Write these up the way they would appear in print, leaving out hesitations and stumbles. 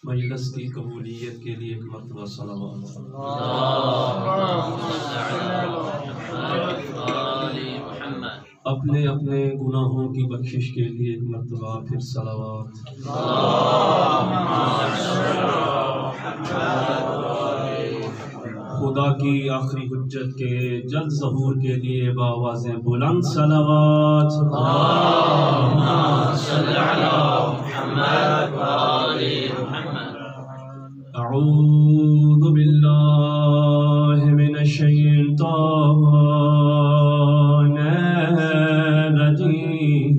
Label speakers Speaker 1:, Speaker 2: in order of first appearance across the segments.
Speaker 1: مجلس کی قبولیت کے لیے ایک مرتبہ صلوات اپنے اپنے گناہوں کی بخشش کے لیے ایک مرتبہ پھر صلوات خدا کی آخری حجت کے جلد ظہور کے لیے بآواز بلند صلوات اعوذ باللہ من الشیطان الرجیم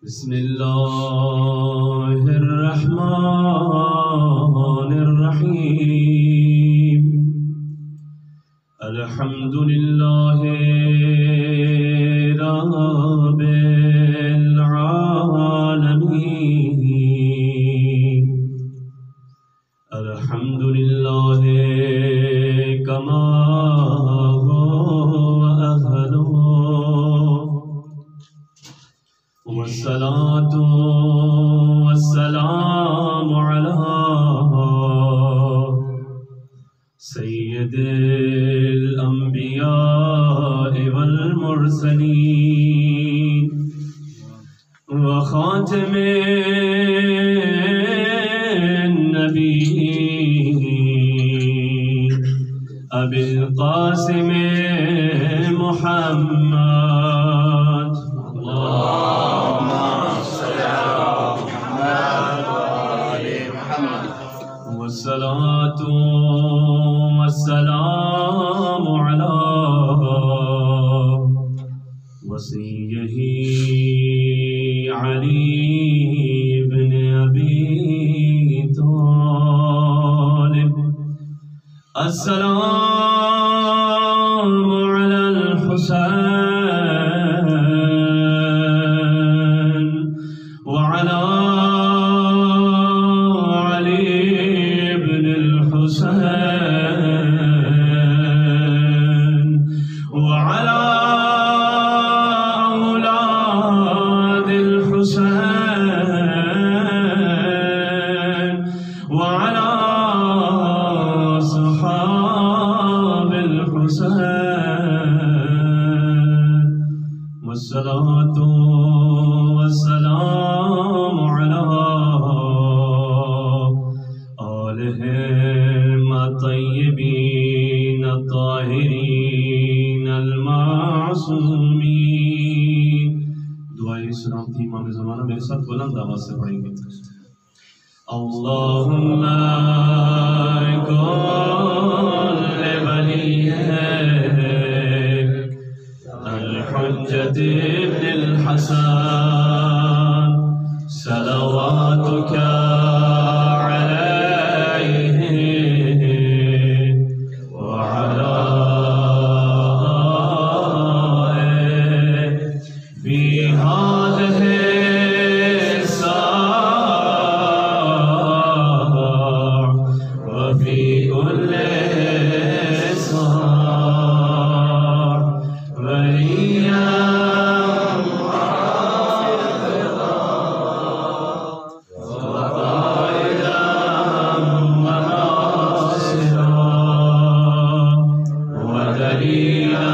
Speaker 1: بسم اللہ الرحمن الرحیم الحمد للہ رب العالمین الحمد للہ کما هو اہلہ والصلاة والسلام على سید الانبیاء والمرسلین وخاتم النبیین ابی القاسم محمد اللہم صل علی محمد وآل محمد والصلاة والسلام علی وصیہ علی بن ابی طالب السلام علی الحسین وعلی علی بن الحسین وعلی اولاد الحسین وعلی صحاب الحسین والصلاة والسلام على آلهم الطيبين الطاهرين المعصومين دعائے سلامتی امام زمانہ میرے ساتھ بلند آواز سے پڑھیں گے اللہم کل ولیک الحجت ابن الحسن صلواتک علیہ وعلی آلہ فی هذه الساعة وفي كل ساعة وليا وقائدا وناصرا ودليلا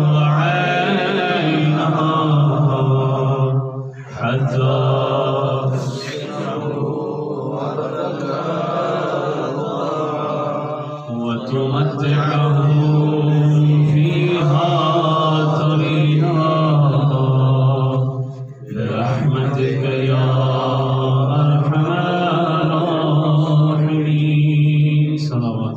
Speaker 1: وعينا حتى وتمتعه فيها طويلا برحمتك يا أرحم الراحمين صلوات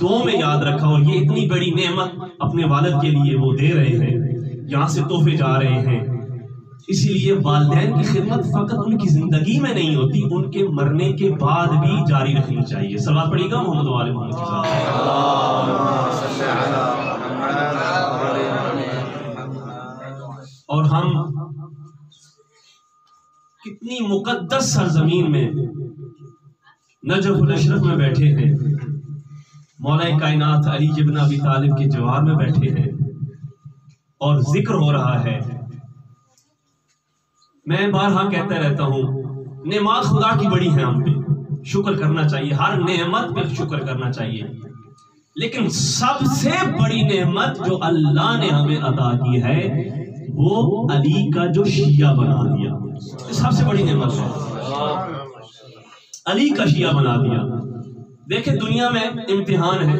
Speaker 1: دو میں یاد رکھا، اور یہ اتنی بڑی نعمت اپنے والد کے لیے وہ دے رہے ہیں، یہاں سے تحفے جا رہے ہیں۔ اسی لیے والدین کی خدمت فقط ان کی زندگی میں نہیں ہوتی، ان کے مرنے کے بعد بھی جاری رکھنی چاہیے۔ صلوات پڑھیے گا محمد و آل محمد کے ساتھ۔ اور ہم کتنی مقدس سرزمین میں نجف الاشرف میں بیٹھے ہیں، مولا کائنات علی ابن ابی طالب کے جوار میں بیٹھے ہیں اور ذکر ہو رہا ہے۔ میں بارہا کہتا رہتا ہوں، نعمت خدا کی بڑی ہے، ہم پہ شکر کرنا چاہیے، ہر نعمت پہ شکر کرنا چاہیے، لیکن سب سے بڑی نعمت جو اللہ نے ہمیں عطا کی ہے وہ علی کا جو شیعہ بنا دیا، یہ سب سے بڑی نعمت ہے، علی کا شیعہ بنا دیا۔ دیکھیں دنیا میں امتحان ہے،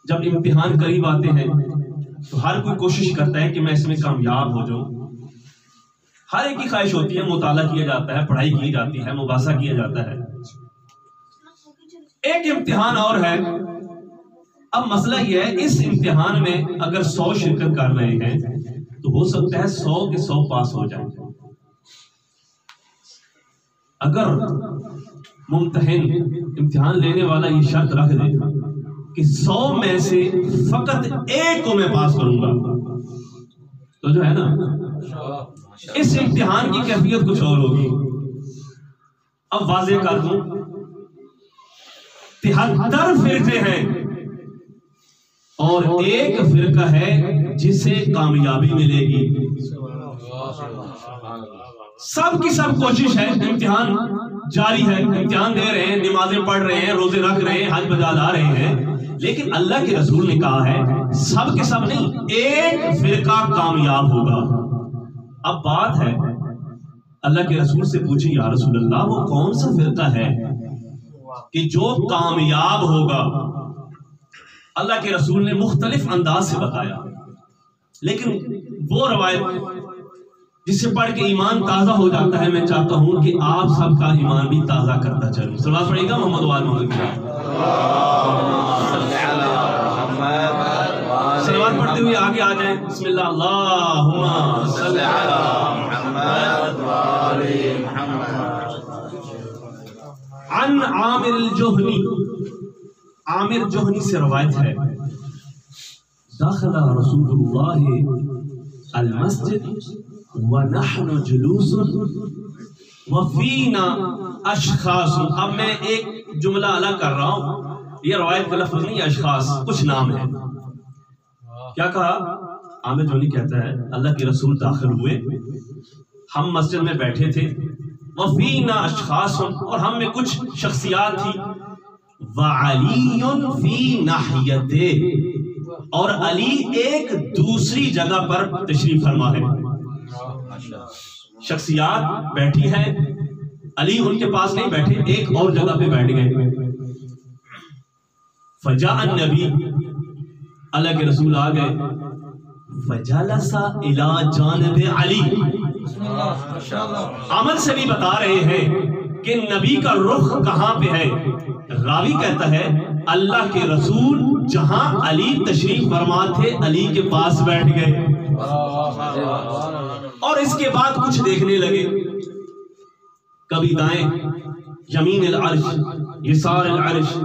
Speaker 1: جب امتحان قریب آتے ہیں تو ہر کوئی کوشش کرتا ہے کہ میں اس میں کامیاب ہو جاؤں، ہر ایک کی خواہش ہوتی ہے، مطالعہ کیا جاتا ہے، پڑھائی کی جاتی ہے، مباحثہ کیا جاتا ہے۔ ایک امتحان اور ہے، اب مسئلہ یہ ہے اس امتحان میں اگر 100 شرکت کر رہے ہیں تو ہو سکتا ہے 100 کے 100 پاس ہو جائیں۔ اگر ممتحن امتحان لینے والا یہ شرط رکھ دے کہ 100 میں سے فقط ایک کو میں پاس کروں گا، تو جو ہے نا اس امتحان کی کیفیت کچھ اور ہوگی۔ اب واضح کر دوں، 73 فرقے ہیں اور ایک فرقہ ہے جسے کامیابی ملے گی۔ سب کی سب کوشش ہے، امتحان جاری ہے، امتحان دے رہے ہیں، نمازیں پڑھ رہے ہیں، روزے رکھ رہے ہیں، حج بجا لا رہے ہیں، لیکن اللہ کے رسول نے کہا ہے سب کے سب نہیں، ایک فرقہ کامیاب ہوگا۔ اب بات ہے اللہ کے رسول سے پوچھیں، یا رسول اللہ وہ کون سا فرقہ ہے کہ جو کامیاب ہوگا؟ اللہ کے رسول نے مختلف انداز سے بتایا، لیکن وہ روایت جس سے پڑھ کے ایمان تازہ ہو جاتا ہے، میں چاہتا ہوں کہ آپ سب کا ایمان بھی تازہ کرتا چلوں۔ صلوات پڑھیے گا محمد و آل محمد کی۔ صلوات پڑھتے ہوئے آگے آ جائیں، بسم اللہ، اللہم صلی علی محمد و آل محمد۔ عن عامر الجہنی، عامر جوہنی سے روایت ہے، دخل رسول اللہ المسجد ونحن جلوس وفینا اشخاص۔ اب میں ایک جملہ الگ کر رہا ہوں، یہ روایت کا لفظ نہیں، اشخاص کچھ نام ہے۔ کیا کہا؟ عامر جوہنی کہتا ہے اللہ کے رسول داخل ہوئے، ہم مسجد میں بیٹھے تھے، وفینا اشخاص، اور ہم میں کچھ شخصیات تھی، وعلی فی ناحیتہ، اور علی ایک دوسری جگہ پر تشریف فرما ہے۔ شخصیات بیٹھی ہیں، علی ان کے پاس نہیں بیٹھے، ایک اور جگہ پہ بیٹھ گئے۔ فجاء النبی، اللہ کے رسول آ گئے، فجلس الی جانب علی۔ عمل سے بھی بتا رہے ہیں کہ نبی کا رخ کہاں پہ ہے۔ راوی کہتا ہے اللہ کے رسول جہاں علی تشریف فرما تھے علی کے پاس بیٹھ گئے، اور اس کے بعد کچھ دیکھنے لگے، کبھی دائیں یمین العرش یسار العرش،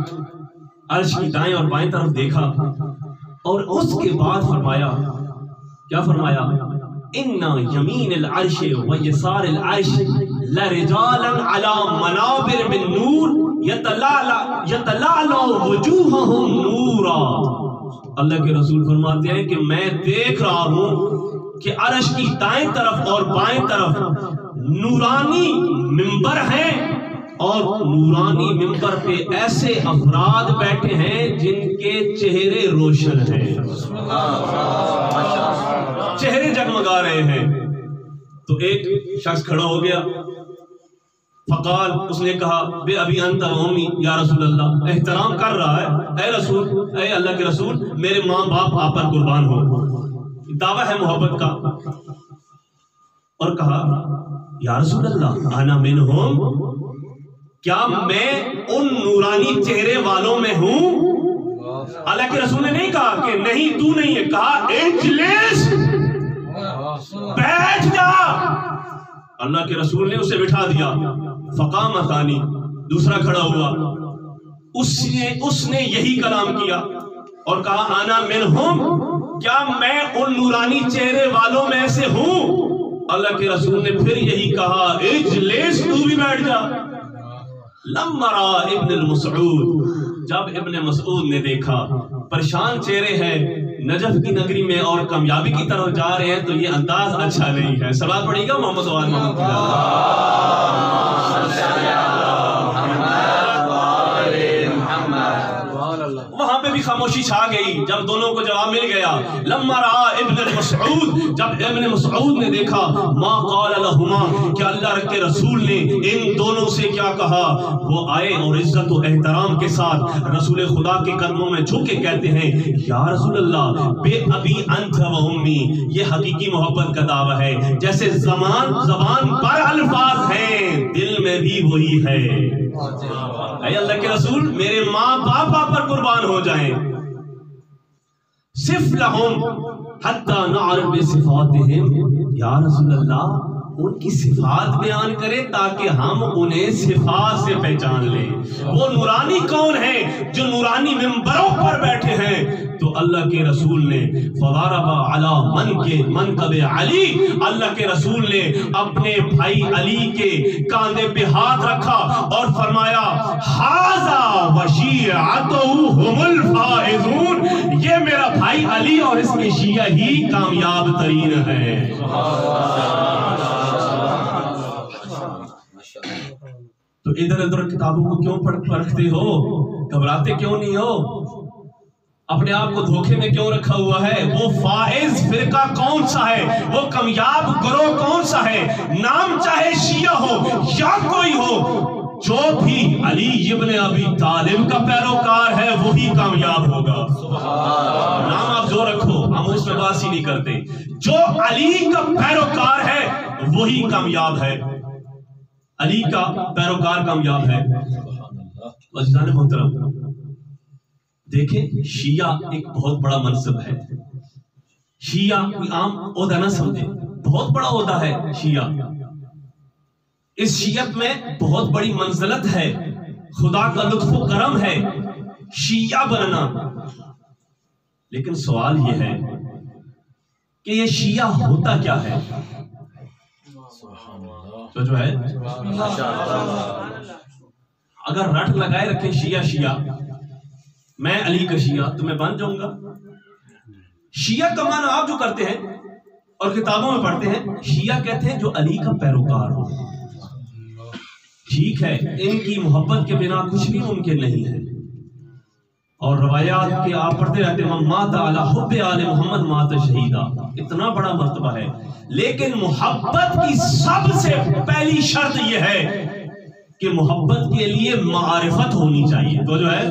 Speaker 1: عرش کی دائیں اور بائیں طرف دیکھا، اور اس کے بعد فرمایا، کیا فرمایا؟ اِنَّ یمین العرش و یسار العرش لرجالا علی منابر من نور یتلعلع وجوہہم نورا۔ اللہ کے رسول فرماتے ہیں کہ میں دیکھ رہا ہوں کہ عرش کی دائیں طرف اور بائیں طرف نورانی ممبر ہیں، اور نورانی ممبر پہ ایسے افراد بیٹھے ہیں جن کے چہرے روشن ہیں، چہرے جگمگا رہے ہیں۔ تو ایک شخص کھڑا ہو گیا، فقال، اس نے کہا بے ابی انت و امی یا رسول اللہ، احترام کر رہا ہے، اے رسول، اے اللہ کے رسول، میرے ماں باپ آپ پر قربان ہو، دعویٰ ہے محبت کا۔ اور کہا یا رسول اللہ انا منہم، کیا میں ان نورانی چہرے والوں میں ہوں؟ اللہ کے رسول نے نہیں کہا کہ نہیں تو نہیں ہے، کہا اجلس، بیٹھ جا۔ اللہ کے رسول نے اسے بٹھا دیا۔ فقام ثانی، دوسرا کھڑا ہوا، اس نے یہی کلام کیا اور کہا انا منہم، کیا میں ان نورانی چہرے والوں میں سے ہوں؟ اللہ کے رسول نے پھر یہی کہا اجلس، تو بھی بیٹھ جا۔ لما را ابن المسعود، جب ابن مسعود نے دیکھا پریشان چہرے ہیں، نجف کی نگری میں اور کامیابی کی طرف جا رہے ہیں، تو یہ انداز اچھا نہیں ہے۔ صلوات پڑھیے گا محمد وآل محمد۔ وہاں پہ بھی خاموشی چھا گئی جب دونوں کو جواب مل گیا۔ لما رأى ابن مسعود، جب ابن مسعود نے دیکھا ما قال لهما، کہ اللہ کے رسول نے ان دونوں سے کیا کہا، وہ آئے اور عزت و احترام کے ساتھ رسول خدا کے قدموں میں جھک کے کہتے ہیں یا رسول اللہ بے ابی انت و امی، یہ حقیقی محبت کا دعویٰ ہے، جیسے زبان پر الفاظ ہیں دل میں بھی وہی ہے۔ اے اللہ کے رسول، میرے ماں باپا پر قربان ہو جائیں، صف لہم حتی نعرف بصفاتہم، یا رسول اللہ ان کی صفات بیان کرے تاکہ ہم انہیں صفات سے پہچان لیں۔ وہ نورانی کون ہیں جو نورانی ممبروں پر بیٹھے ہیں؟ تو اللہ کے رسول نے فضرب علی منکب علی، اللہ کے رسول نے اپنے بھائی علی کے کاندھے پہ ہاتھ رکھا اور فرمایا ھذا وشیعتہ ھم الفائزون، یہ میرا بھائی علی اور اس کے شیعہ ہی کامیاب ترین ہیں۔ تو ادھر ادھر کتابوں کو کیوں پرکھتے ہو؟ گھبراتے کیوں نہیں ہو؟ اپنے آپ کو دھوکے میں کیوں رکھا ہوا ہے؟ وہ فائز فرقہ کون سا ہے؟ وہ کامیاب گروہ کون سا ہے؟ نام چاہے شیعہ ہو یا کوئی ہو، جو بھی علی ابن ابی طالب کا پیروکار ہے وہی کامیاب ہوگا۔ نام آپ جو رکھو، ہم اس میں بات ہی نہیں کرتے، جو علی کا پیروکار ہے وہی کامیاب ہے، علی کا پیروکار کامیاب ہے۔ عزیزان محترم، دیکھیں شیعہ ایک بہت بڑا منصب ہے۔ شیعہ کوئی عام عہدہ نہ سمجھے، بہت بڑا عہدہ ہے شیعہ۔ اس شیعت میں بہت بڑی منزلت ہے، خدا کا لطف و کرم ہے شیعہ بننا۔ لیکن سوال یہ ہے کہ یہ شیعہ ہوتا کیا ہے؟ تو جو ہے اگر رٹ لگائے رکھیں شیعہ شیعہ، میں علی کا شیعہ، تو میں بن جاؤں گا۔ شیعہ کا معنی آپ جو کرتے ہیں اور کتابوں میں پڑھتے ہیں، شیعہ کہتے ہیں جو علی کا پیروکار ہو۔ ٹھیک ہے، ان کی محبت کے بنا کچھ بھی ممکن نہیں ہے، اور روایات کے آپ پڑھتے رہتے ہیں من مات علی حب آل محمد مات شہیدہ، اتنا بڑا مرتبہ ہے۔ لیکن محبت کی سب سے پہلی شرط یہ ہے کہ محبت کے لیے معرفت ہونی چاہیے۔ تو جو ہے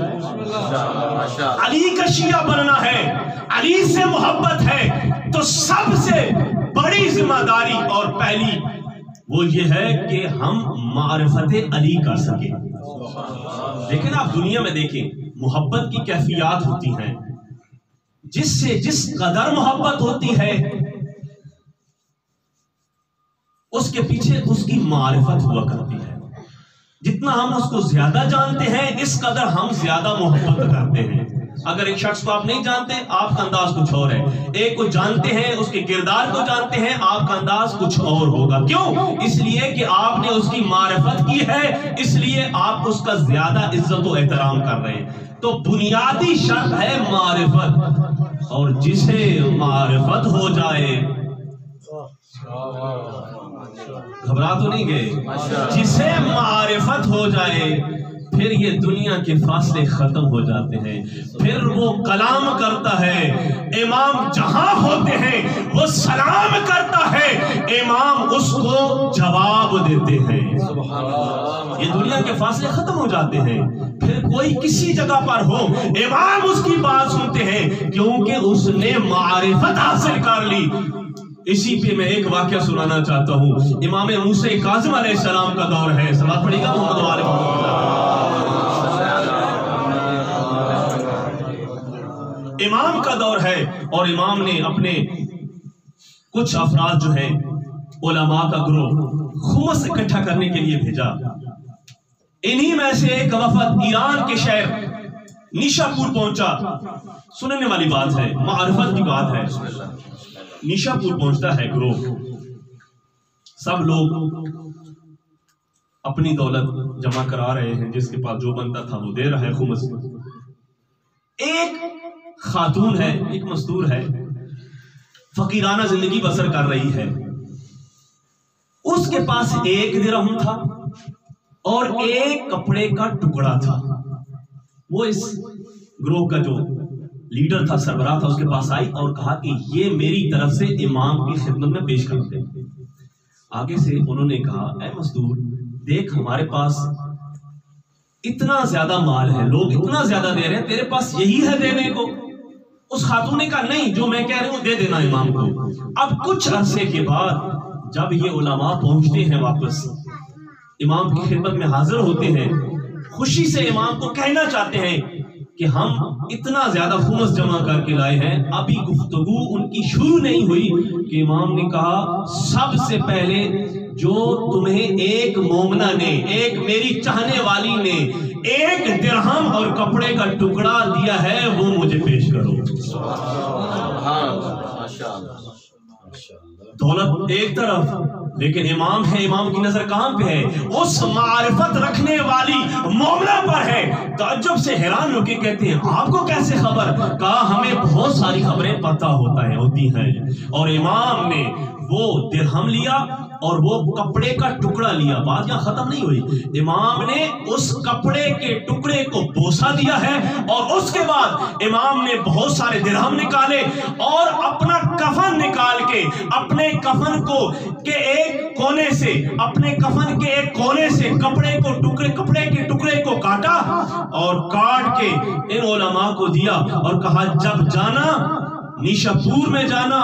Speaker 1: علی کا شیعہ بننا ہے، علی سے محبت ہے، تو سب سے بڑی ذمہ داری اور پہلی وہ یہ ہے کہ ہم معرفت علی کر سکیں۔ لیکن آپ دنیا میں دیکھیں، محبت کی کیفیات ہوتی ہیں، جس سے جس قدر محبت ہوتی ہے اس کے پیچھے اس کی معرفت ہوا کرتی ہے۔ جتنا ہم اس کو زیادہ جانتے ہیں اس قدر ہم زیادہ محبت کرتے ہیں۔ اگر ایک شخص کو آپ نہیں جانتے، آپ کا انداز کچھ اور ہے۔ ایک کو جانتے ہیں، اس کے کردار کو جانتے ہیں، آپ کا انداز کچھ اور ہوگا۔ کیوں؟ اس لیے کہ آپ نے اس کی معرفت کی ہے، اس لیے آپ اس کا زیادہ عزت و احترام کر رہے ہیں۔ تو بنیادی شرط ہے معرفت، اور جسے معرفت ہو جائے، گھبرا تو نہیں گئے، جسے معرفت ہو جائے پھر یہ دنیا کے فاصلے ختم ہو جاتے ہیں۔ پھر وہ کلام کرتا ہے، امام جہاں ہوتے ہیں وہ سلام کرتا ہے، امام اس کو جواب دیتے ہیں۔ یہ دنیا کے فاصلے ختم ہو جاتے ہیں۔ پھر کوئی کسی جگہ پر ہو، امام اس کی بات سنتے ہیں، کیونکہ اس نے معرفت حاصل کر لی۔ اسی پہ میں ایک واقعہ سنانا چاہتا ہوں. امام موسیٰ کاظم علیہ السلام کا دور ہے. صلوات پڑھیے گا محمد و آل محمد. امام کا دور ہے اور امام نے اپنے کچھ افراد جو ہیں علماء کا گروہ خمس اکٹھا کرنے کے لیے بھیجا. انہی میں سے ایک وفد ایران کے شہر نیشاپور پہنچا. سننے والی بات ہے, معرفت کی بات ہے. نیشاپور پہنچتا ہے گروہ. سب لوگ اپنی دولت جمع کرا رہے ہیں, جس کے پاس جو بنتا تھا وہ دے رہا ہے خمس. ایک خاتون ہے, ایک مزدور ہے, فقیرانہ زندگی بسر کر رہی ہے. اس کے پاس ایک درہم تھا اور ایک کپڑے کا ٹکڑا تھا. وہ اس گروہ کا جو لیڈر تھا, سربراہ تھا, اس کے پاس آئی اور کہا کہ یہ میری طرف سے امام کی خدمت میں پیش کرتے ہیں. آگے سے انہوں نے کہا, اے مزدور دیکھ, ہمارے پاس اتنا زیادہ مال ہے, لوگ اتنا زیادہ دے رہے ہیں, تیرے پاس یہی ہے دینے کو؟ اس خاتون نے کہا, نہیں, جو میں کہہ رہی ہوں دے دینا امام کو. اب کچھ عرصے کے بعد جب یہ علماء پہنچتے ہیں, واپس امام کی خدمت میں حاضر ہوتے ہیں, خوشی سے امام کو کہنا چاہتے ہیں کہ ہم اتنا زیادہ خمس جمع کر کے لائے ہیں. ابھی گفتگو ان کی شروع نہیں ہوئی کہ امام نے کہا, سب سے پہلے جو تمہیں ایک مومنہ نے, ایک میری چاہنے والی نے ایک درہم اور کپڑے کا ٹکڑا دیا ہے, وہ مجھے پیش کرو. دولت ایک طرف, لیکن امام ہے, امام کی نظر کہاں پہ ہے؟ اس معرفت رکھنے والی مومنہ پر ہے. تعجب سے حیران ہو کے کہتے ہیں, آپ کو کیسے خبر؟ کہا, ہمیں بہت ساری خبریں پتہ ہوتی ہیں. اور امام نے وہ درہم لیا اور وہ کپڑے کا ٹکڑا لیا. بات یہاں ختم نہیں ہوئی. امام نے اس کپڑے کے ٹکڑے کو بوسہ دیا ہے اور اس کے بعد امام نے بہت سارے درہم نکالے اور اپنا کفن نکال کے اپنے کفن کو کے ایک کونے سے, اپنے کفن کے ایک کونے سے کپڑے کے ٹکڑے کو کاٹا اور کاٹ کے ان علماء کو دیا اور کہا, جب جانا نیشاپور میں جانا,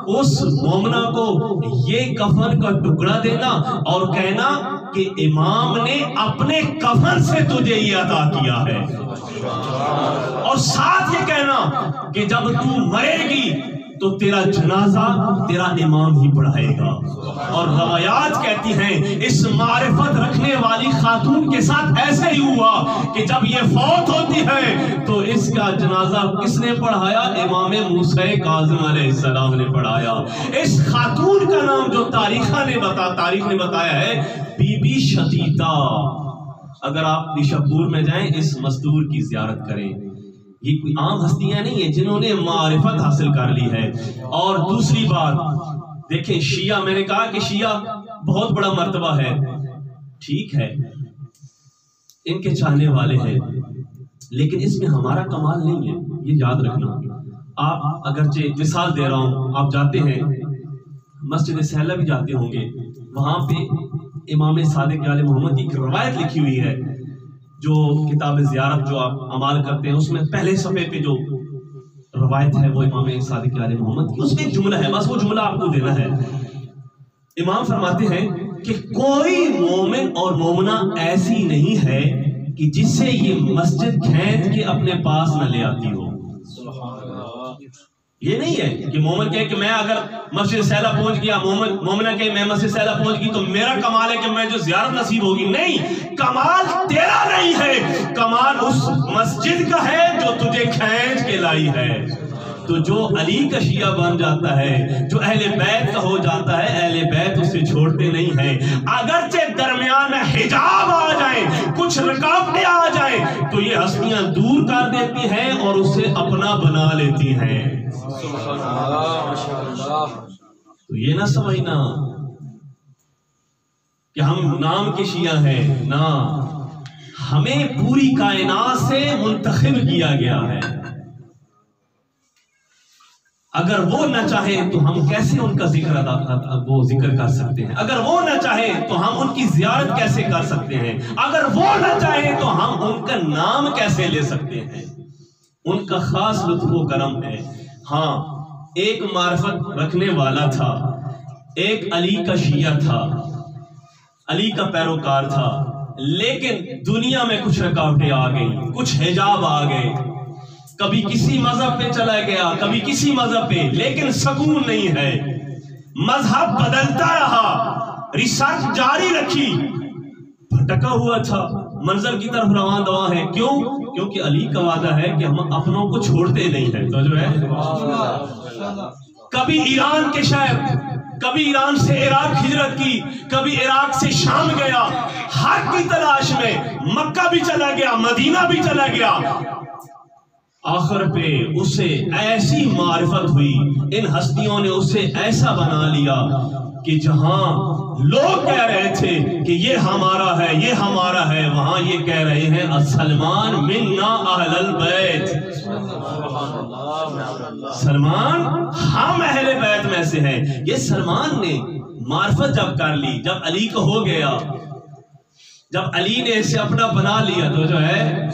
Speaker 1: اس مومنہ کو یہ کفن کا ٹکڑا دینا اور کہنا کہ امام نے اپنے کفن سے تجھے یہ عطا کیا ہے. اور ساتھ یہ کہنا کہ جب تو مرے گی تو تیرا جنازہ تیرا امام ہی پڑھائے گا. اور روایات کہتی ہیں اس معرفت رکھنے والی خاتون کے ساتھ ایسے ہی ہوا کہ جب یہ فوت ہوتی ہے تو اس کا جنازہ کس نے پڑھایا؟ امام موسیٰ کاظم علیہ السلام نے پڑھایا. اس خاتون کا نام جو تاریخ نے بتایا ہے, بی بی شتیتا. اگر آپ نیشاپور میں جائیں, اس مزدور کی زیارت کریں. یہ کوئی عام ہستیاں نہیں ہیں جنہوں نے معرفت حاصل کر لی ہے. اور دوسری بات دیکھیں, شیعہ, میں نے کہا کہ شیعہ بہت بڑا مرتبہ ہے, ٹھیک ہے, ان کے چاہنے والے ہیں, لیکن اس میں ہمارا کمال نہیں ہے, یہ یاد رکھنا. آپ اگرچہ مثال دے رہا ہوں, آپ جاتے ہیں مسجد سہلہ بھی جاتے ہوں گے, وہاں پہ امام صادق علیہ محمد کی ایک روایت لکھی ہوئی ہے, جو کتاب زیارت جو آپ عمال کرتے ہیں اس میں پہلے صفحے پہ جو روایت ہے وہ امام صادق علیہ محمد کی, اس میں ایک جملہ ہے, بس وہ جملہ آپ کو دینا ہے. امام فرماتے ہیں کہ کوئی مومن اور مومنہ ایسی نہیں ہے کہ جس سے یہ مسجد کھینچ کے اپنے پاس نہ لے آتی ہو. یہ نہیں ہے کہ مومن کہے کہ میں اگر مسجد سیلہ پہنچ گیا, مومنہ کہے میں مسجد سیلہ پہنچ گئی تو میرا کمال ہے کہ میں جو زیارت نصیب ہوگی. نہیں, کمال تیرا نہیں ہے, کمال اس مسجد کا ہے جو تجھے کھینچ کے لائی ہے. تو جو علی کا شیعہ بن جاتا ہے, جو اہل بیت کا ہو جاتا ہے, اہل بیت اسے چھوڑتے نہیں ہیں. اگرچہ درمیان میں حجاب آ جائیں, کچھ رکاوٹیں آ جائیں, تو یہ ہستیاں دور کر دیتی ہیں اور اسے اپنا بنا لیتی ہیں. تو یہ نہ سمجھنا کہ ہم نام کے شیعہ ہیں, نہ, ہمیں پوری کائنات سے منتخب کیا گیا ہے. اگر وہ نہ چاہیں تو ہم کیسے ان کا ذکر کر سکتے ہیں؟ اگر وہ نہ چاہیں تو ہم ان کی زیارت کیسے کر سکتے ہیں؟ اگر وہ نہ چاہیں تو ہم ان کا نام کیسے لے سکتے ہیں؟ ان کا خاص لطف و کرم ہے. ہاں, ایک معرفت رکھنے والا تھا, ایک علی کا شیعہ تھا، علی کا پیروکار تھا، لیکن دنیا میں کچھ رکاوٹیں آ گئی، کچھ حجاب آ گئے، کبھی کسی مذہب پہ چلا گیا، کبھی کسی مذہب پہ، لیکن سکون نہیں ہے، مذہب بدلتا رہا، ریسرچ جاری رکھی، بھٹکا ہوا تھا، منزل کی طرف رواں دواں ہے۔ کیوں؟ کیونکہ علی کا وعدہ ہے کہ ہم اپنوں کو چھوڑتے نہیں ہیں۔ تو جو ہے کبھی ایران کے شہر، کبھی ایران سے عراق ہجرت کی، کبھی عراق سے شام گیا، حق کی تلاش میں، مکہ بھی چلا گیا، مدینہ بھی چلا گیا، آخر پہ اسے ایسی معرفت ہوئی، ان ہستیوں نے اسے ایسا بنا لیا کہ جہاں لوگ کہہ رہے تھے کہ یہ ہمارا ہے، یہ ہمارا ہے، وہاں یہ کہہ رہے ہیں السلمان منا اہل البیت، سلمان ہم اہل بیت میں سے ہیں۔ یہ سلمان نے معرفت جب کر لی، جب علی کو ہو گیا، جب علی نے اسے اپنا بنا لیا، تو جو ہے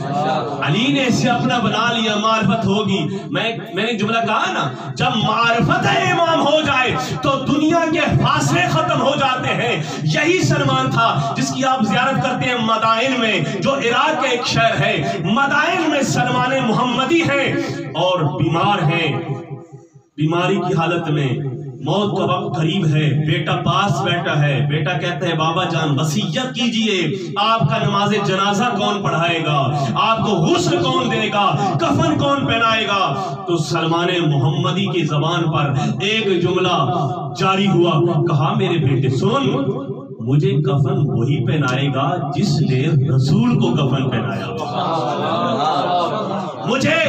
Speaker 1: علی نے اسے اپنا بنا لیا، معرفت ہوگی۔ میں نے جملہ کہا نا، جب معرفت امام ہو جائے تو دنیا کے فاصلے ختم ہو جاتے ہیں۔ یہی سلمان تھا جس کی آپ زیارت کرتے ہیں مدائن میں، جو عراق کا ایک شہر ہے، مدائن میں سلمان محمدی ہیں اور بیمار ہیں، بیماری کی حالت میں، موت کا وقت قریب ہے، بیٹا پاس بیٹھا ہے، بیٹا کہتا ہے بابا جان وصیت کیجئے، آپ کا نماز جنازہ کون پڑھائے گا، آپ کو غسل کون دے گا، کفن کون پہنائے گا؟ تو سلمان محمدی کی زبان پر ایک جملہ جاری ہوا، کہا میرے بیٹے سن، مجھے کفن وہی پہنائے گا جس نے رسول کو کفن پہنایا، مجھے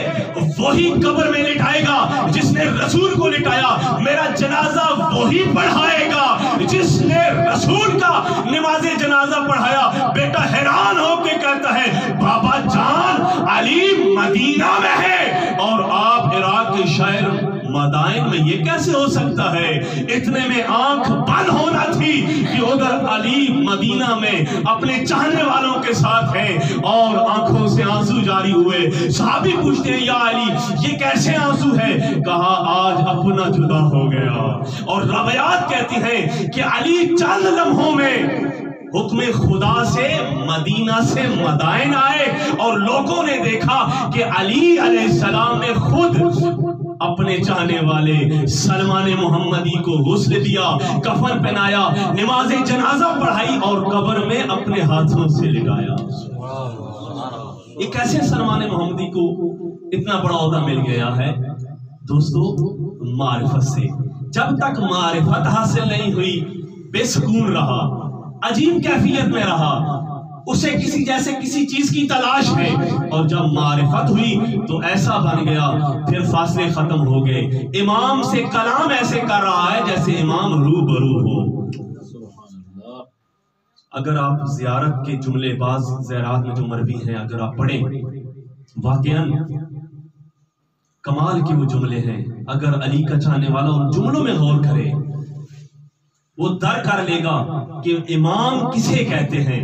Speaker 1: وہی قبر میں لٹائے گا جس نے رسول کو لٹایا، میرا جنازہ وہی پڑھائے گا جس نے رسول کا نماز جنازہ پڑھایا۔ بیٹا حیران ہو کے کہتا ہے بابا جان علی مدینہ میں ہے اور آپ عراق کے شہر مدائن میں، یہ کیسے ہو سکتا ہے؟ اتنے میں آنکھ بند ہونا تھی کہ ادھر علی مدینہ میں اپنے چاہنے والوں کے ساتھ ہیں اور آنکھوں سے آنسو جاری ہوئے۔ صحابی پوچھتے ہیں یا علی یہ کیسے آنسو ہے؟ کہا آج اپنا جدا ہو گیا۔ اور روایات کہتی ہیں کہ علی چند لمحوں میں حکم خدا سے مدینہ سے مدائن آئے اور لوگوں نے دیکھا کہ علی علیہ السلام نے خود اپنے چاہنے والے سلمان محمدی کو غسل دیا، کفن پہنایا، نماز جنازہ پڑھائی اور قبر میں اپنے ہاتھوں سے لٹایا۔ یہ کیسے سلمان محمدی کو اتنا بڑا عہدہ مل گیا ہے؟ دوستو معرفت سے۔ جب تک معرفت حاصل نہیں ہوئی بے سکون رہا، عجیب کیفیت میں رہا، اسے کسی جیسے کسی چیز کی تلاش ہے، اور جب معرفت ہوئی تو ایسا بن گیا، پھر فاصلے ختم ہو گئے، امام سے کلام ایسے کر رہا ہے جیسے امام روبرو ہو۔ اگر آپ زیارت کے جملے بعض زیارات میں جو مروی ہیں اگر آپ پڑھیں، واقعاً کمال کے وہ جملے ہیں۔ اگر علی کا چاہنے والا ان جملوں میں غور کرے، وہ در کر لے گا کہ امام کسے کہتے ہیں،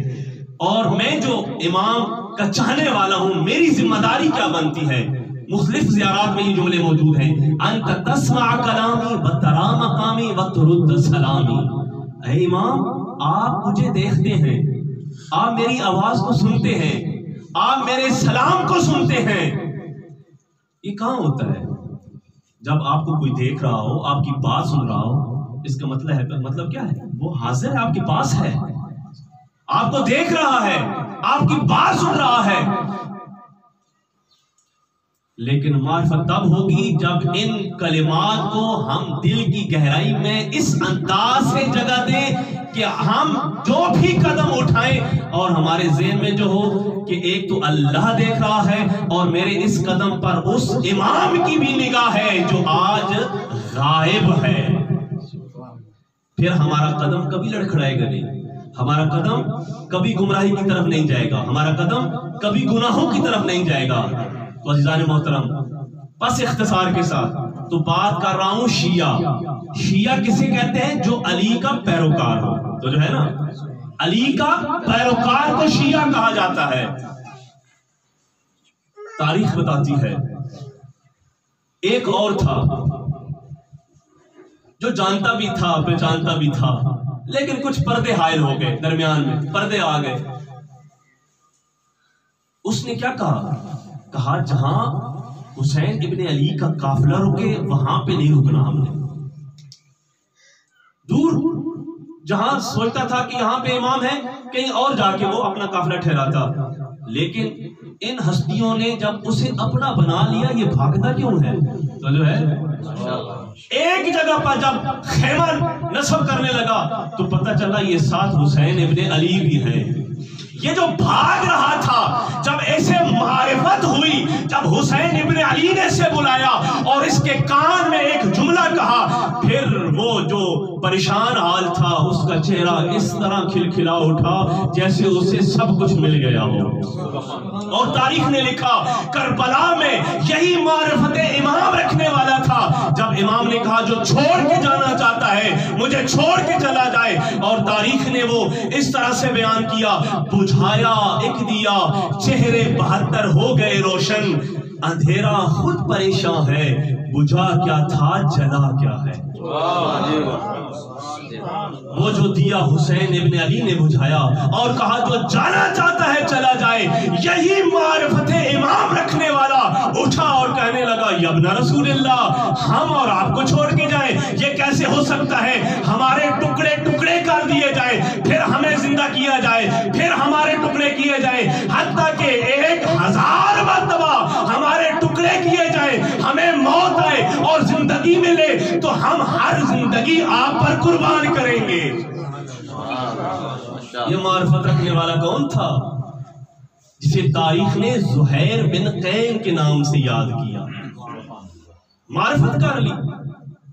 Speaker 1: اور میں جو امام کا چاہنے والا ہوں میری ذمہ داری کیا بنتی ہے۔ مختلف زیارات میں یہ جملے موجود ہیں، انت تسمع کلامی وترا مقامی وترد سلامی۔ اے امام آپ مجھے دیکھتے ہیں، آپ میری آواز کو سنتے ہیں، آپ میرے سلام کو سنتے ہیں۔ یہ کہاں ہوتا ہے؟ جب آپ کو کوئی دیکھ رہا ہو، آپ کی بات سن رہا ہو، اس کا مطلب کیا ہے؟ وہ حاضر ہے، آپ کے پاس ہے، آپ کو دیکھ رہا ہے، آپ کی بات سن رہا ہے۔ لیکن معرفت تب ہوگی جب ان کلمات کو ہم دل کی گہرائی میں اس انداز سے جگہ دیں کہ ہم جو بھی قدم اٹھائیں اور ہمارے ذہن میں جو ہو کہ ایک تو اللہ دیکھ رہا ہے اور میرے اس قدم پر اس امام کی بھی نگاہ ہے جو آج غائب ہے۔ پھر ہمارا قدم کبھی لڑکھڑائے گا نہیں، ہمارا قدم کبھی گمراہی کی طرف نہیں جائے گا، ہمارا قدم کبھی گناہوں کی طرف نہیں جائے گا۔ تو عزیزان محترم، پس اختصار کے ساتھ تو بات کر رہا ہوں شیعہ۔ شیعہ کسے کہتے ہیں؟ جو علی کا پیروکار ہو۔ تو جو ہے نا علی کا پیروکار کو شیعہ کہا جاتا ہے۔ تاریخ بتاتی ہے ایک اور تھا جو جانتا بھی تھا پہچانتا بھی تھا، لیکن کچھ پردے حائل ہو گئے، درمیان میں پردے آ گئے. اس نے کیا کہا جہاں حسین ابن علی کا قافلہ رکے وہاں پہ نہیں رکنا ہم نے. دور جہاں سوچتا تھا کہ یہاں پہ امام ہے، کہیں اور جا کے وہ اپنا قافلہ ٹھہراتا. لیکن ان ہستیوں نے جب اسے اپنا بنا لیا، یہ بھاگتا کیوں ہے؟ تو جو ہے ایک جگہ پر جب خیمہ نصب کرنے لگا تو پتہ چلا یہ ساتھ حسین ابن علی بھی ہے. یہ جو بھاگ رہا تھا، جب ایسے معرفت ہوئی، جب حسین ابن علی نے اسے بلایا اور اس کے کان میں ایک جملہ کہا، پھر وہ جو پریشان حال تھا اس کا چہرہ اس طرح کھلکھلا اٹھا جیسے اسے سب کچھ مل گیا ہو. اور تاریخ نے لکھا کربلا میں یہی معرفت امام رکھنے والا تھا. جب امام نے کہا جو چھوڑ کے جانا چاہتا ہے مجھے چھوڑ کے چلا جائے، اور تاریخ نے وہ اس طرح سے بیان کیا، بجھایا ایک دیا چہرے 72 ہو گئے روشن، اندھیرا خود پریشان ہے، بجھا کیا تھا جلا کیا ہے. وہ جو دیا حسین ابن علی نے بجھایا اور کہا جو جانا چاہتا ہے چلا جائے. یہی معرفت امام رکھنے والا اٹھا اور کہنے لگا یا ابن رسول اللہ، ہم اور آپ کو چھوڑ کے جائیں، یہ کیسے ہو سکتا ہے؟ ہمارے ٹکڑے ٹکڑے کر دیے جائیں، پھر ہمیں زندہ کیا جائے، پھر ہمارے ٹکڑے کیے جائیں، حتیٰ کہ 1000 مرتبہ ہمارے ٹکڑے کیے جائیں، ہمیں موت آئے اور زندگی ملے تو ہم ہر زندگی آپ پر قربان کریں گے. یہ معرفت رکھنے والا کون تھا؟ جسے تاریخ نے زہیر بن قین کے نام سے یاد کیا. معرفت کر لی،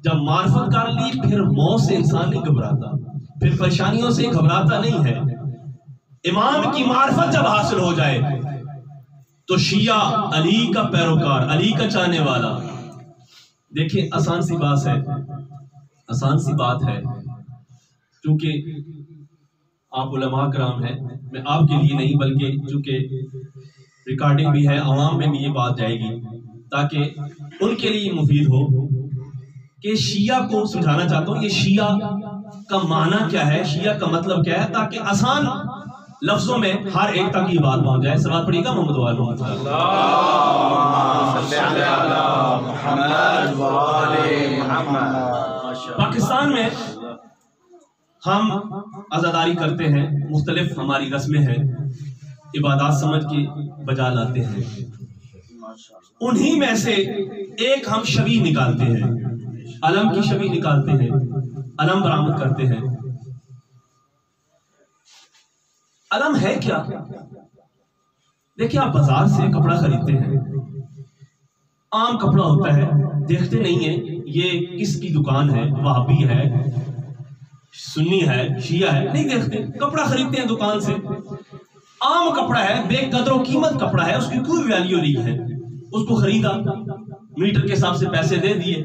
Speaker 1: جب معرفت کر لی پھر موت سے انسان نہیں گھبراتا، پھر پریشانیوں سے گھبراتا نہیں ہے. امام کی معرفت جب حاصل ہو جائے تو شیعہ علی کا پیروکار، علی کا چاہنے والا. دیکھیں آسان سی بات ہے، آسان سی بات ہے، چونکہ آپ علماء کرام ہیں، میں آپ کے لیے نہیں بلکہ چونکہ ریکارڈنگ بھی ہے، عوام میں بھی یہ بات جائے گی تاکہ ان کے لیے مفید ہو کہ شیعہ کو سمجھانا چاہتا ہوں. یہ شیعہ کا معنی کیا ہے، شیعہ کا مطلب کیا ہے، تاکہ آسان لفظوں میں ہر ایک تک یہ بات پہنچ جائے. سلوات پڑھیے گا محمد وآل محمد. پاکستان میں ہم عزاداری کرتے ہیں، مختلف ہماری رسمیں ہیں، عبادات سمجھ کے بجا لاتے ہیں. انہی میں سے ایک ہم شبیہ نکالتے ہیں، علم کی شبیہ نکالتے ہیں، علم برآمد کرتے ہیں. علم ہے کیا؟ دیکھیں آپ بازار سے کپڑا خریدتے ہیں، عام کپڑا ہوتا ہے، دیکھتے نہیں ہیں یہ کس کی دکان ہے، وہابی ہے، سنی ہے، شیعہ ہے، نہیں دیکھتے. کپڑا خریدتے ہیں دکان سے، عام کپڑا ہے، بے قدر و قیمت کپڑا ہے، اس کی کوئی ویلیو نہیں ہے. اس کو خریدا، میٹر کے حساب سے پیسے دے دیے.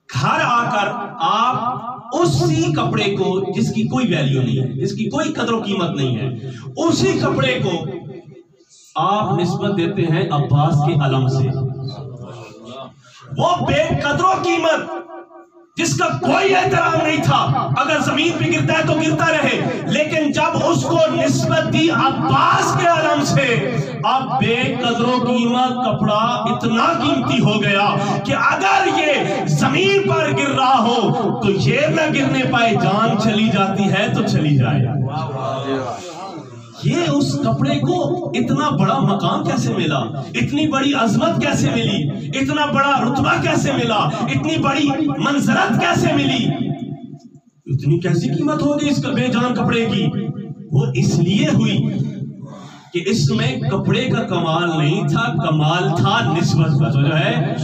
Speaker 1: گھر آ کر آپ اسی کپڑے کو جس کی کوئی ویلیو نہیں ہے، جس کی کوئی قدر و قیمت نہیں ہے، اسی کپڑے کو آپ نسبت دیتے ہیں عباس کے علم سے. وہ بے قدر و قیمت جس کا کوئی احترام نہیں تھا، اگر زمین پہ گرتا ہے تو گرتا رہے، لیکن جب اس کو نسبت دی عباس کے علم سے، اب بے قدر و قیمت کپڑا اتنا قیمتی ہو گیا کہ اگر یہ زمین پر گر رہا ہو تو یہ نہ گرنے پائے، جان چلی جاتی ہے تو چلی جائے. یہ اس کپڑے کو اتنا بڑا مقام کیسے ملا، اتنی بڑی عظمت کیسے ملی، اتنا بڑا رتبہ کیسے ملا، اتنی بڑی منزلت کیسے ملی، اتنی کیسی قیمت ہوگی اس بے جان کپڑے کی؟ وہ اس لیے ہوئی کہ اس میں کپڑے کا کمال نہیں تھا، کمال تھا نسبت کا. جو ہے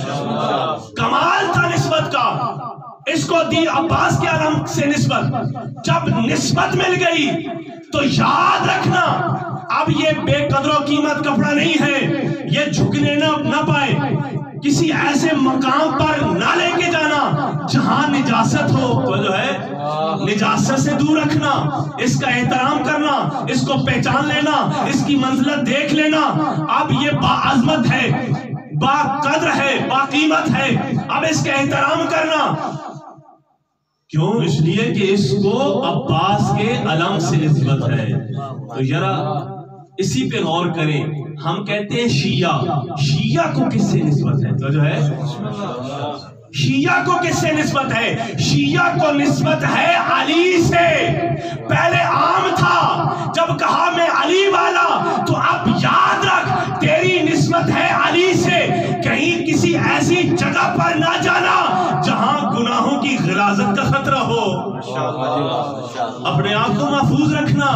Speaker 1: کمال تھا نسبت کا. اس کو دی عباس کے علم سے نسبت. جب نسبت مل گئی تو یاد رکھنا اب یہ بے قدر و قیمت کپڑا نہیں ہے، یہ جھکنے نہ پائے، کسی ایسے مقام پر نہ لے کے جانا جہاں نجاست ہو. تو جو ہے نجاست سے دور رکھنا، اس کا احترام کرنا، اس کو پہچان لینا، اس کی منزلت دیکھ لینا. اب یہ باعظمت ہے، با قدر ہے، با قیمت ہے، اب اس کا احترام کرنا. کیوں؟ اس لیے کہ اس کو عباس کے علم سے نسبت ہے. تو ذرا اسی پہ غور کریں. ہم کہتے ہیں شیعہ کو کس سے نسبت ہے؟ تو جو ہے شیعہ کو کس سے نسبت ہے؟ شیعہ کو نسبت ہے علی سے. پہلے عام تھا، جب کہا میں علی والا، تو اب یاد رکھ تیری نسبت ہے علی سے. کہیں کسی ایسی جگہ پر نہ جانا جہاں گناہوں کی غلاظت کا خطرہ ہو. اپنے آپ کو محفوظ رکھنا،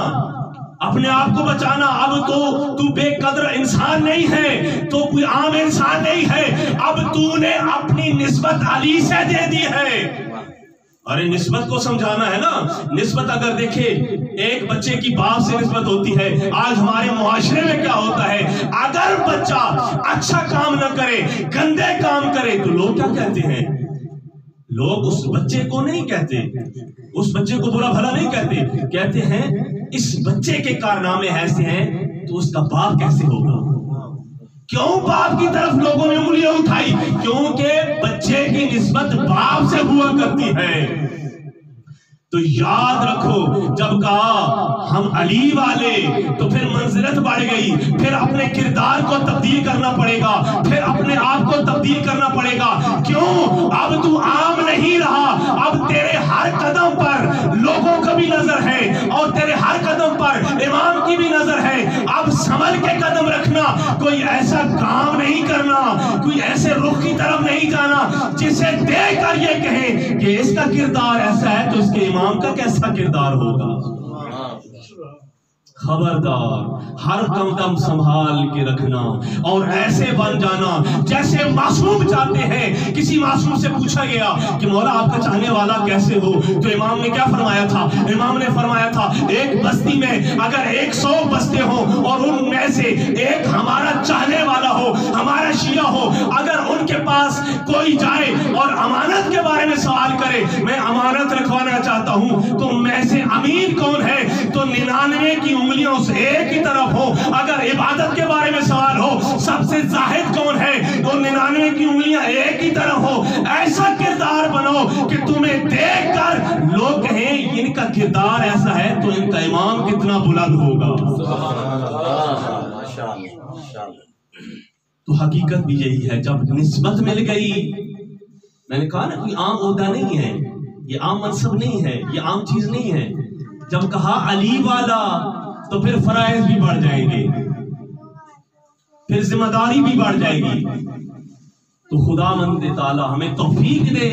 Speaker 1: اپنے آپ کو بچانا. اب تو بے قدر انسان نہیں ہے، تو کوئی عام انسان نہیں ہے. اب تو نے اپنی نسبت علی سے دے دی ہے. ارے نسبت کو سمجھانا ہے نا. نسبت اگر دیکھے ایک بچے کی باپ سے نسبت ہوتی ہے. آج ہمارے معاشرے میں کیا ہوتا ہے؟ اگر بچہ اچھا کام نہ کرے، گندے کام کرے، تو لوگ کیا کہتے ہیں؟ لوگ اس بچے کو نہیں کہتے، اس بچے کو برا بھلا نہیں کہتے. کہتے ہیں اس بچے کے کارنامے ایسے ہیں تو اس کا باپ کیسے ہوگا. کیوں باپ کی طرف لوگوں نے انگلیاں اٹھائی؟ کیونکہ بچے کی نسبت باپ سے ہوا کرتی ہے. تو یاد رکھو جب کہا ہم علی والے تو پھر منزلت بڑھ گئی. پھر اپنے کردار کو تبدیل کرنا پڑے گا، پھر اپنے آپ کو تبدیل کرنا پڑے گا. کیوں؟ اب تو عام نہیں رہا. اب تیرے ہر قدم پر لوگوں کا بھی نظر ہے اور تیرے ہر قدم پر امام کی بھی نظر ہے. اب سنبھل کے قدم رکھنا. کوئی ایسا کام نہیں کرنا، کوئی ایسے رخ کی طرف نہیں جانا جسے دیکھ کر یہ کہیں کہ اس کا کردار ایسا ہے تو اس کے امام کا کیسا کردار ہوگا. خبردار، ہر قدم سنبھال کے رکھنا اور ایسے بن جانا جیسے معصوم چاہتے ہیں. کسی معصوم سے پوچھا گیا کہ مولا آپ کا چاہنے والا کیسے ہو؟ تو امام نے کیا فرمایا تھا؟ امام نے فرمایا تھا ایک بستی میں اگر 100 بستے ہوں اور ان میں سے ایک ہمارا چاہنے والا ہو، ہمارا شیعہ ہو، اگر ان کے پاس کوئی جائے اور امانت کے بارے میں سوال کرے، میں امانت رکھوانا چاہتا ہوں، تو میں سے امین کون ہے؟ تو 99 کی انگلیاں اس ایک ہی طرف ہو. اگر عبادت کے بارے میں سوال ہو، سب سے زاہد کون ہے؟ تو 99 کی انگلیاں ایک ہی طرف ہو. ایسا کردار بنو کہ تمہیں دیکھ کر لوگ کہیں ان کا کردار ایسا ہے تو ان کا امام کتنا بلند ہوگا. تو حقیقت بھی یہی ہے. جب نسبت مل گئی، میں نے کہا نا کوئی عام عہدہ نہیں ہے، یہ عام منصب نہیں ہے، یہ عام چیز نہیں ہے. جب کہا علی والا تو پھر فرائض بھی بڑھ جائیں گے، پھر ذمہ داری بھی بڑھ جائے گی. تو خدا مند تعالیٰ ہمیں توفیق دے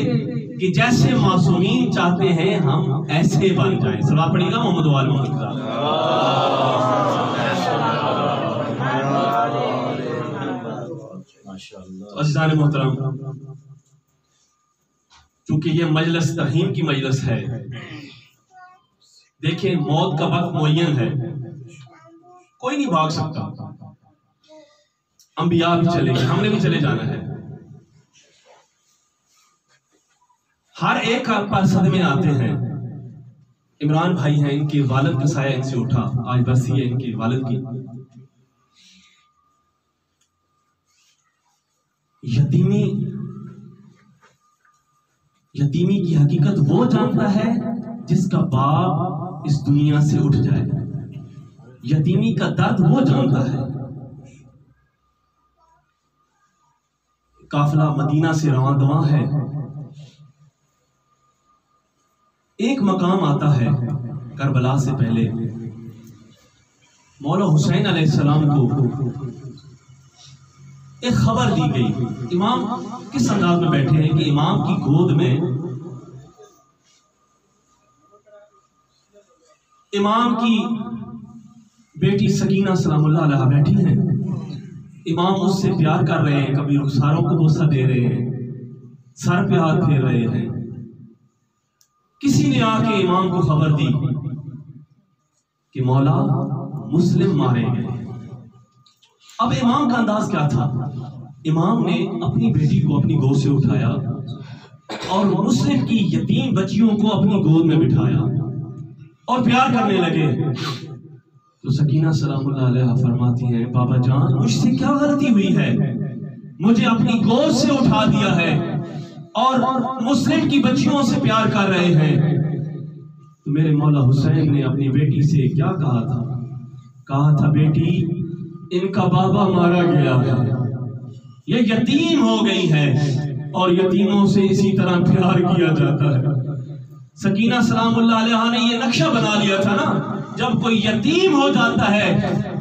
Speaker 1: کہ جیسے معصومین چاہتے ہیں ہم ایسے بن جائیں. سنا پڑے گا محمد وال محمد. عزیزان محترم، چونکہ یہ مجلس ترحیم کی مجلس ہے، دیکھیں موت کا وقت معین ہے، کوئی نہیں بھاگ سکتا. انبیاء بھی چلے گئے، ہم نے بھی چلے جانا ہے. ہر ایک پر صدمے آتے ہیں. عمران بھائی ہیں، ان کے والد کا سایہ ان سے اٹھا، آج برسی ہے ان کے والد کی. یتیمی کی حقیقت وہ جانتا ہے جس کا باپ اس دنیا سے اٹھ جائے. یتیمی کا درد وہ جانتا ہے. قافلہ مدینہ سے رواں دواں ہے. ایک مقام آتا ہے کربلا سے پہلے. مولا حسین علیہ السلام کو ایک خبر دی گئی. امام کس انداز میں بیٹھے ہیں کہ امام کی گود میں امام کی بیٹی سکینہ سلام اللہ علیہ بیٹھی ہیں. امام اس سے پیار کر رہے ہیں، کبھی رخساروں کو بوسہ دے رہے ہیں، سر پہ ہاتھ پھیر رہے ہیں. کسی نے آ کے امام کو خبر دی کہ مولا مسلم مارے گئے. اب امام کا انداز کیا تھا؟ امام نے اپنی بیٹی کو اپنی گود سے اٹھایا اور مسلم کی یتیم بچیوں کو اپنی گود میں بٹھایا اور پیار کرنے لگے. تو سکینہ سلام اللہ علیہ فرماتی ہیں بابا جان مجھ سے کیا غلطی ہوئی ہے؟ مجھے اپنی گود سے اٹھا دیا ہے، اور مسلم کی بچیوں سے پیار کر رہے ہیں، تو میرے مولا حسین نے اپنی بیٹی سے کیا کہا تھا بیٹی ان کا بابا مارا گیا ہے، یہ یتیم ہو گئی ہے، اور یتیموں سے اسی طرح پیار کیا جاتا ہے۔ سکینہ سلام اللہ علیہ نے یہ نقشہ بنا لیا تھا نا، جب کوئی یتیم ہو جاتا ہے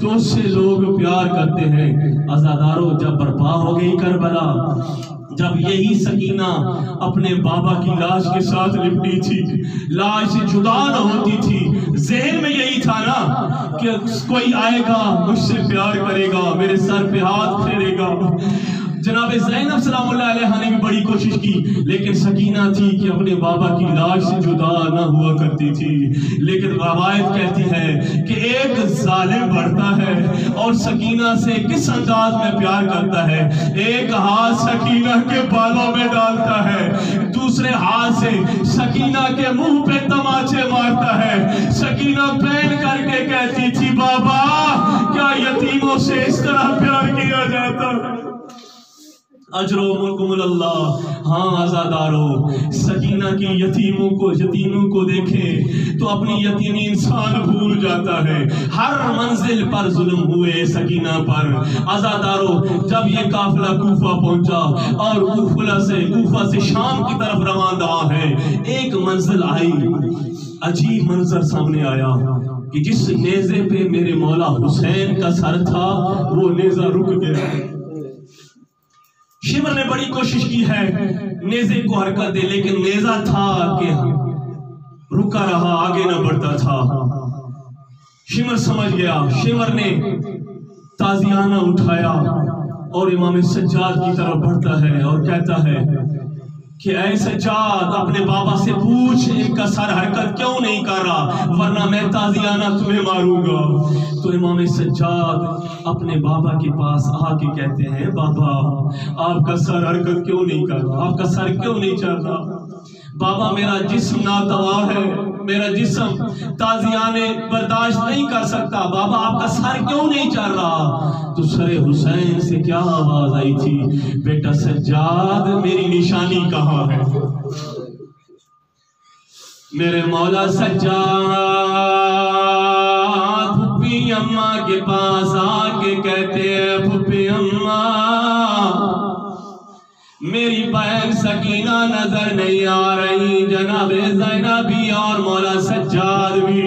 Speaker 1: تو اس سے لوگ پیار کرتے ہیں۔ عزادارو، جب برپا ہو گئی کربلا، جب یہی سکینہ اپنے بابا کی لاش کے ساتھ لپٹی تھی، لاش سے جدا نہ ہوتی تھی، ذہن میں یہی تھا نا کہ کوئی آئے گا مجھ سے پیار کرے گا، میرے سر پہ ہاتھ پھیرے گا۔ جناب زینب سلام اللہ علیہ نے بھی بڑی کوشش کی، لیکن سکینہ تھی کہ اپنے بابا کی لاش سے جدا نہ ہوا کرتی تھی۔ لیکن روایت کہتی ہے کہ ایک ظالم بڑھتا ہے اور سکینہ سے کس انداز میں پیار کرتا ہے، ایک ہاتھ سکینہ کے بالوں میں ڈالتا ہے، دوسرے ہاتھ سے سکینہ کے منہ پہ تماچے مارتا ہے۔ سکینہ پین کر کے کہتی تھی، بابا کیا یتیموں سے اس طرح پیار کیا جاتا؟ اجرو منکم اللہ۔ ہاں عزادارو، سکینہ کی یتیموں کو دیکھیں تو اپنی یتیمی انسان بھول جاتا ہے۔ ہر منزل پر ظلم ہوئے سکینہ پر۔ عزادارو، جب یہ قافلہ کوفہ پہنچا اور کوفہ سے شام کی طرف رواں ہے، ایک منزل آئی، عجیب منظر سامنے آیا کہ جس نیزے پہ میرے مولا حسین کا سر تھا وہ نیزہ رک گیا۔ شمر نے بڑی کوشش کی ہے نیزے کو حرکت دے، لیکن نیزہ تھا کہ رکا رہا، آگے نہ بڑھتا تھا۔ شمر سمجھ گیا، شمر نے تازیانہ اٹھایا اور امام سجاد کی طرف بڑھتا ہے اور کہتا ہے کہ اے سجاد، اپنے بابا سے پوچھ ان کا سر حرکت کیوں نہیں کر رہا، ورنہ میں تازیانہ تمہیں ماروں گا۔ تو امام سجاد اپنے بابا کے پاس آ کے کہتے ہیں، بابا آپ کا سر حرکت کیوں نہیں کر رہا، آپ کا سر کیوں نہیں چل رہا؟ بابا میرا جسم ناتوا ہے، میرا جسم تازیانے برداشت نہیں کر سکتا، بابا آپ کا سر کیوں نہیں چل رہا؟ تو سر حسین سے کیا آواز آئی تھی، بیٹا سجاد میری نشانی کہاں ہے؟ میرے مولا سجاد پھپھی اماں کے پاس آ کے کہتے ہیں، پھپھی اماں میری بہن سکینہ نظر نہیں آ رہی۔ جناب زینب بھی اور مولا سجاد بھی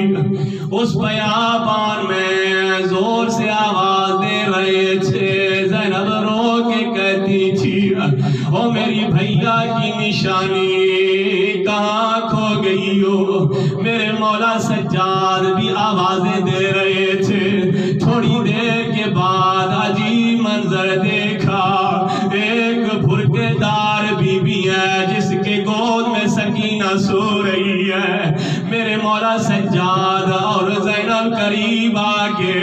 Speaker 1: اس بیابان میں زور سے آواز دے رہے تھے۔ زینب رو کے کہتی تھی، او میری بھیا کی نشانی کہاں کھو گئی ہو؟ میرے مولا سجاد بھی آوازیں دے رہے تھے۔ تھوڑی دیر کے بعد عجیب منظر دیکھا، ایک بھرکے دار بی بی ہے جس کے گود میں سکینہ سو رہی ہے۔ میرے مولا سجاد اور زینب قریب آ کے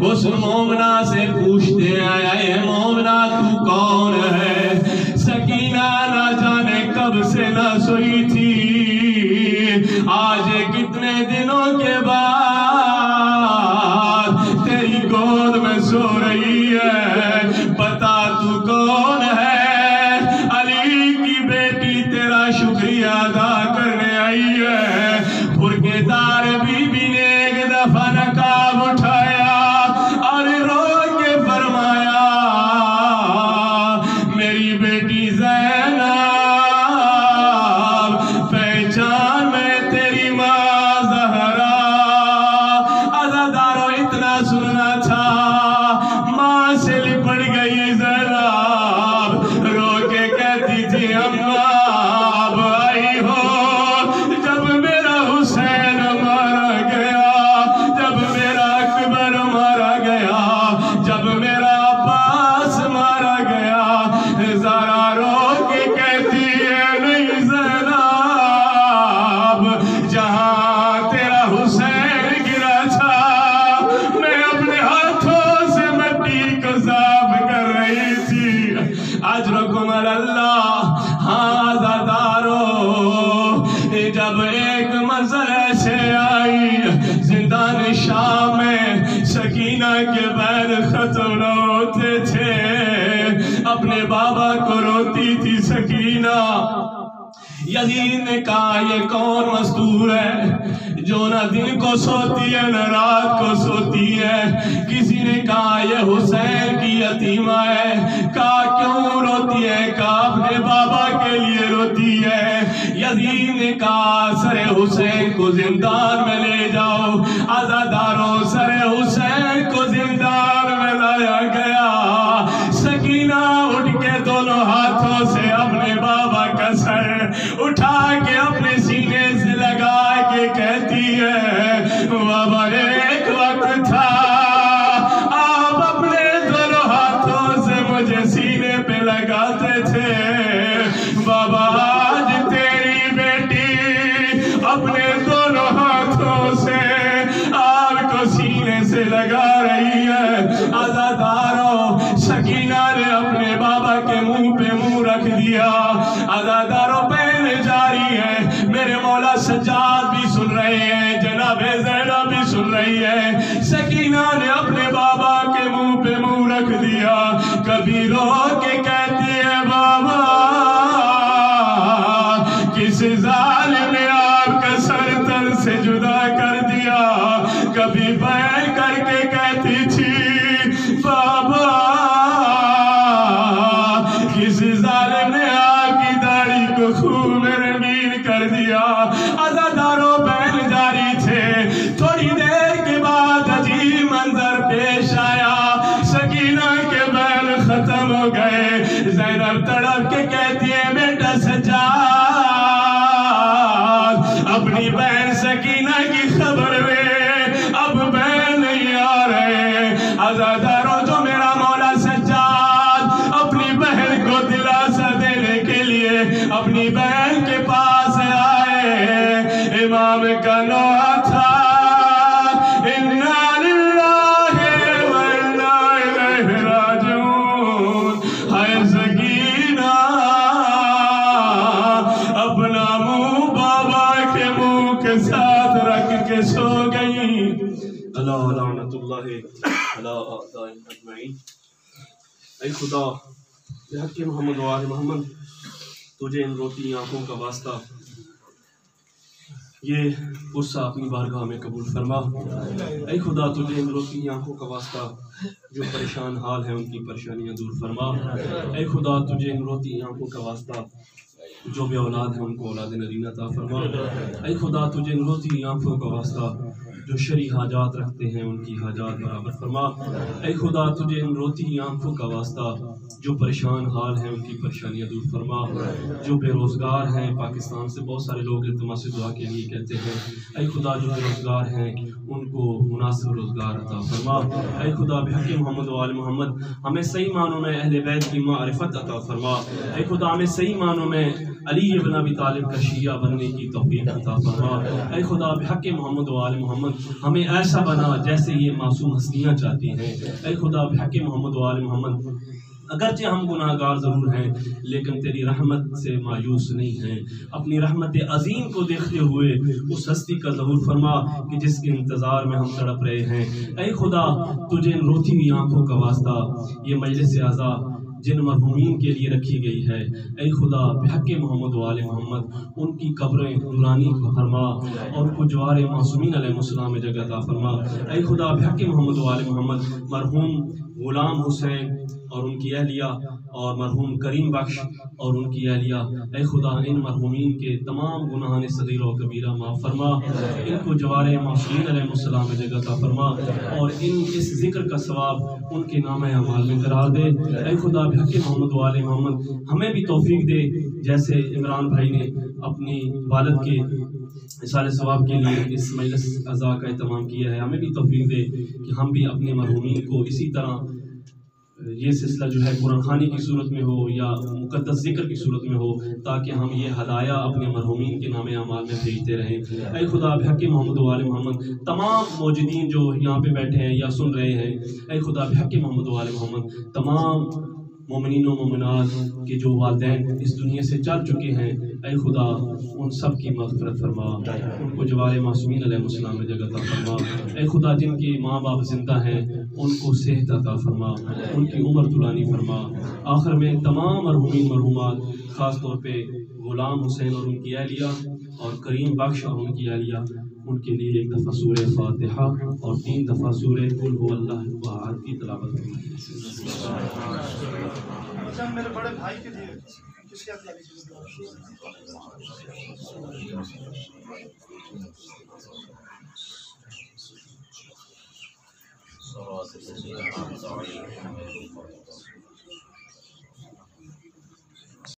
Speaker 1: اس مومنہ سے پوچھتے ہیں، اے مومنہ تو کون ہے؟ سکینہ نہ جانے کب سے نہ سوئی تھی، آج کتنے دنوں کے بعد تیری گود میں سو رہی ہے، بتا تو کون ہے؟ علی کی بیٹی تیرا شکریہ ادا کرنے آئی ہے۔ بھرکے دار بی بی نے ایک دفعہ نقاب اٹھایا اور رو کے فرمایا، میری بیٹی زینب پہچان میں تیری ماں زہرا۔ عزادارو اتنا سننا تھا، ماں سے لپٹ گئی زینب، رو کے کہتی تھی، اماں اب آئی ہو جب میرا حسین مارا گیا، جب میرا اکبر مارا گیا، جب میرا عباس مارا گیا۔ ذرا رو کے کہتی ہے، نہیں زینب، جہاں تیرا حسین گرا تھا میں اپنے ہاتھوں سے مٹی کو صاف کر رہی تھی۔ اجرکم اللہ۔ ہاں سکینہ یزید نے کہا یہ کون مستور ہے جو نہ دن کو سوتی ہے نہ رات کو سوتی ہے؟ کسی نے کہا یہ حسین کی یتیمہ ہے۔ کہا کیوں روتی ہے؟ کہا اپنے بابا کے لیے روتی ہے۔ یزید نے کہا سر حسین کو زندان میں لے جاؤ۔ عزاداروں سر حسین کو زندان میں لایا گیا۔ سکینہ اٹھ کے دونوں ہاتھوں سے اپنے بابا کا سر اٹھا کے اپنے سینے سے لگا کے کہتی ہے بابا ایک وقت تھا آپ اپنے دونوں ہاتھوں سے مجھے سینے پہ لگاتے تھے، بابا آج تیری بیٹی اپنے دونوں ہاتھوں سے آپ کو سینے سے لگا رہی ہے۔ عزاداروں سکینہ نے اپنے بابا کے منہ پہ منہ رکھ دیا۔ عزاداروں بہن جاری ہے، میرے مولا سجاد بھی سن رہے ہیں، جناب زینب بھی سن رہی ہے۔ سکینہ نے اپنے بابا کے منہ پہ منہ رکھ دیا، کبھی رو کے کہتی ہے بابا کس ظالم نے آپ کا سر تن سے جدا کر دیا؟ کبھی بیٹھ کر کے کہتی تھی بابا کس ظالم نے آپ کی داڑھی کو خوب میں رنگین کر دیا؟ عزاداروں بہن جاری تھے۔ تھوڑی دیر کے بعد عجیب منظر پیش آیا، سکینہ کے بیل ختم ہو گئے۔ زینب تڑپ کے کہتی ہے بیٹا سجاد اپنی بہن سکینہ کی خبر لے، اب بہن نہیں آ رہے۔ عزاداروں جو میرا مولا سجاد اپنی بہن کو دلاسا دینے کے لیے اپنی بہن کے پاس آئے، امام کا نوحہ تھا اِنَّا لِلَّهِ وَإِنَّا إِلَيْهِ رَاجِعُونَ۔ ہائے سکینہ اپنا منہ بابا کے منہ کے ساتھ رکھ کے سو گئی۔ اللہ لعنت اللہ علی اعدائہم اجمعین۔ اے خدا بحق محمد و آل محمد تجھے ان روتی آنکھوں کا واسطہ یہ غصہ اپنی بارگاہ میں قبول فرما۔ اے خدا تجھے ان روتی آنکھوں کا واسطہ جو پریشان حال ہیں ان کی پریشانیاں دور فرما۔ اے خدا تجھے ان روتی آنکھوں کا واسطہ جو بے اولاد ہیں ان کو اولاد نرینہ عطا فرما۔ اے خدا تجھے ان روتی آنکھوں کا واسطہ جو شرعی حاجات رکھتے ہیں ان کی حاجات برابر فرما۔ اے خدا تجھے ان روتی آنکھوں کا واسطہ جو پریشان حال ہیں ان کی پریشانیاں دور فرما۔ جو بے روزگار ہیں پاکستان سے بہت سارے لوگ التماس دعا کے لیے کہتے ہیں، اے خدا جو بے روزگار ہیں ان کو مناسب روزگار عطا فرما۔ اے خدا بحق محمد و آل محمد ہمیں صحیح معنوں میں اہل بیت کی معرفت عطا فرما۔ اے خدا ہمیں صحیح معنوں میں علی ابن ابی طالب کا شیعہ بننے کی توفیق عطا فرما۔ اے خدا بحق محمد و آل محمد ہمیں ایسا بنا جیسے یہ معصوم ہستیاں چاہتی ہیں۔ اے خدا بحق محمد و آل محمد اگرچہ ہم گناہ گار ضرور ہیں لیکن تیری رحمت سے مایوس نہیں ہیں۔ اپنی رحمت عظیم کو دیکھتے ہوئے اس ہستی کا ظہور فرما کہ جس کے انتظار میں ہم تڑپ رہے ہیں۔ اے خدا تجھے ان روتی ہوئی آنکھوں کا واسطہ یہ مجلس اعزا جن مرحومین کے لیے رکھی گئی ہے، اے خدا بحق محمد و آل محمد ان کی قبریں نورانی فرما اور کو جوار معصومین علیہ السلام میں جگہ عطا فرما۔ اے خدا بحق محمد و آل محمد مرحوم غلام حسین اور ان کی اہلیہ اور مرحوم کریم بخش اور ان کی اہلیہ، اے خدا ان مرحومین کے تمام گناہان صغیرہ و کبیرہ معاف فرما، ان کو جوار معصومین علیہ السلام میں جگہ عطا فرما اور اس ذکر کا ثواب ان کے نام اعمال میں قرار دے۔ اے خدا بحق محمد و آل محمد ہمیں بھی توفیق دے جیسے عمران بھائی نے اپنی والد کے اصال ثواب کے لیے اس مجلس اعزا کا اہتمام کیا ہے، ہمیں بھی توفیق دے کہ ہم بھی اپنے مرحومین کو اسی طرح یہ سلسلہ جو ہے قرآن خوانی کی صورت میں ہو یا مقدس ذکر کی صورت میں ہو تاکہ ہم یہ ہدایہ اپنے مرحومین کے نام اعمال میں بھیجتے رہیں۔ اے خدا بحق محمد و آل محمد تمام موجودین جو یہاں پہ بیٹھے ہیں یا سن رہے ہیں، اے خدا بحق محمد و آل محمد تمام مومنین و مومنات کے جو والدین اس دنیا سے چل چکے ہیں، اے خدا ان سب کی مغفرت فرما، ان کو جوار معصومین علیہ السلام میں جگہ عطا فرما۔ اے خدا جن کے ماں باپ زندہ ہیں ان کو صحت عطا فرما، ان کی عمر طولانی فرما۔ آخر میں تمام مرحومین مرحومات، خاص طور پہ غلام حسین اور ان کی اہلیہ، اور کریم بخش اور ان کی اہلیہ، ان کے لیے ایک دفعہ سورہ فاتحہ اور 3 دفعہ سورہ قل هو اللہ احد کی تلاوت کریں۔
Speaker 2: میرے بڑے بھائی کے لیے کس کے
Speaker 3: صراط الذين أنعمت عليهم